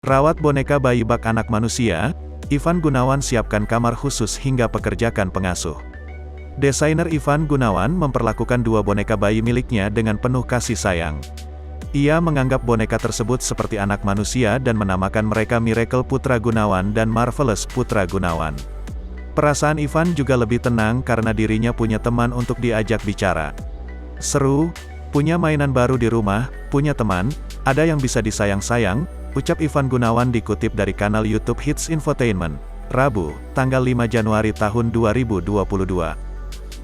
Rawat boneka bayi bak anak manusia, Ivan Gunawan siapkan kamar khusus hingga pekerjakan pengasuh. Desainer Ivan Gunawan memperlakukan dua boneka bayi miliknya dengan penuh kasih sayang. Ia menganggap boneka tersebut seperti anak manusia dan menamakan mereka Miracle Putra Gunawan dan Marvelous Putra Gunawan. Perasaan Ivan juga lebih tenang karena dirinya punya teman untuk diajak bicara. Seru, punya mainan baru di rumah, punya teman, ada yang bisa disayang-sayang, ucap Ivan Gunawan dikutip dari kanal YouTube Hits Infotainment, Rabu, tanggal 5 Januari tahun 2022.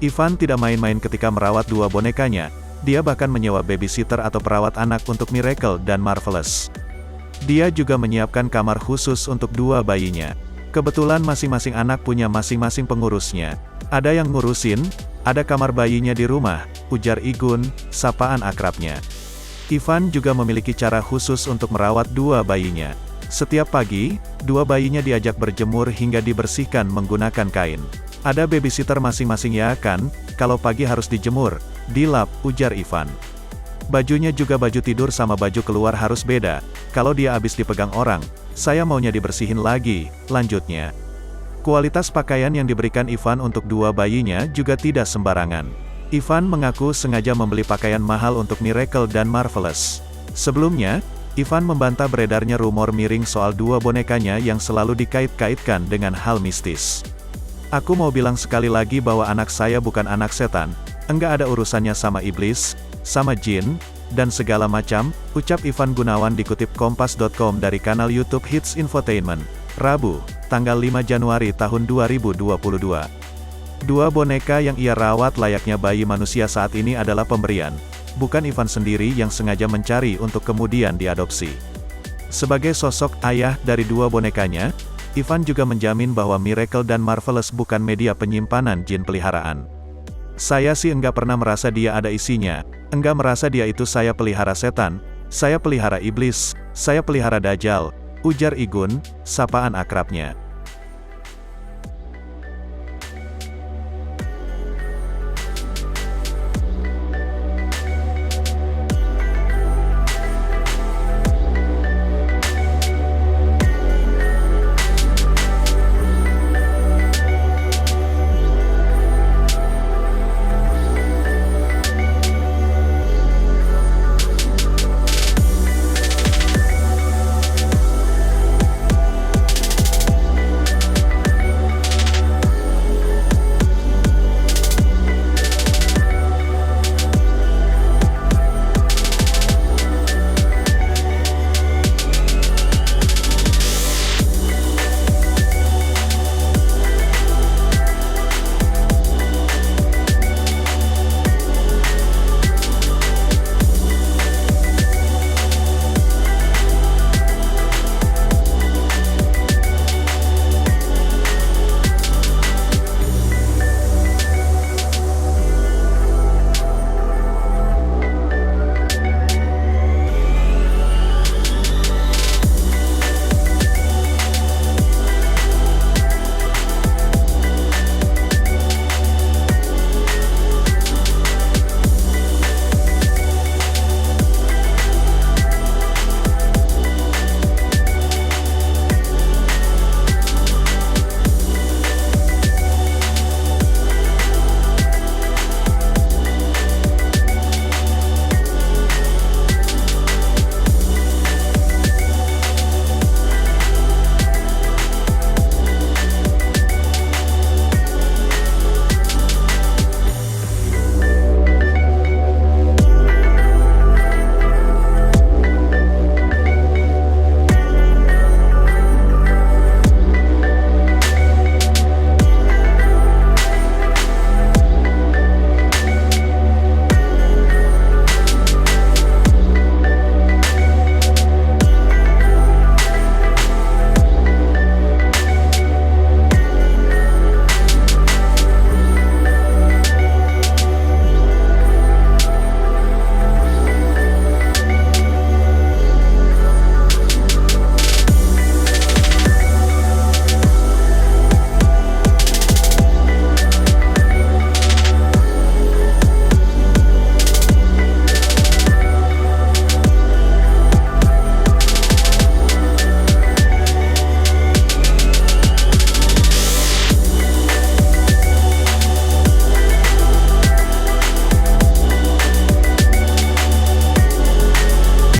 Ivan tidak main-main ketika merawat dua bonekanya, dia bahkan menyewa babysitter atau perawat anak untuk Miracle dan Marvelous. Dia juga menyiapkan kamar khusus untuk dua bayinya. Kebetulan masing-masing anak punya masing-masing pengurusnya. Ada yang ngurusin, ada kamar bayinya di rumah, ujar Igun, sapaan akrabnya. Ivan juga memiliki cara khusus untuk merawat dua bayinya. Setiap pagi, dua bayinya diajak berjemur hingga dibersihkan menggunakan kain. Ada babysitter masing-masing ya kan, kalau pagi harus dijemur, dilap, ujar Ivan. Bajunya juga baju tidur sama baju keluar harus beda, kalau dia habis dipegang orang, saya maunya dibersihin lagi, lanjutnya. Kualitas pakaian yang diberikan Ivan untuk dua bayinya juga tidak sembarangan. Ivan mengaku sengaja membeli pakaian mahal untuk Miracle dan Marvelous. Sebelumnya, Ivan membantah beredarnya rumor miring soal dua bonekanya yang selalu dikait-kaitkan dengan hal mistis. Aku mau bilang sekali lagi bahwa anak saya bukan anak setan, enggak ada urusannya sama iblis, sama jin, dan segala macam, ucap Ivan Gunawan dikutip Kompas.com dari kanal YouTube Hits Infotainment, Rabu, tanggal 5 Januari tahun 2022. Dua boneka yang ia rawat layaknya bayi manusia saat ini adalah pemberian, bukan Ivan sendiri yang sengaja mencari untuk kemudian diadopsi. Sebagai sosok ayah dari dua bonekanya, Ivan juga menjamin bahwa Miracle dan Marvelous bukan media penyimpanan jin peliharaan. Saya sih enggak pernah merasa dia ada isinya, enggak merasa dia itu saya pelihara setan, saya pelihara iblis, saya pelihara dajjal, ujar Igun, sapaan akrabnya.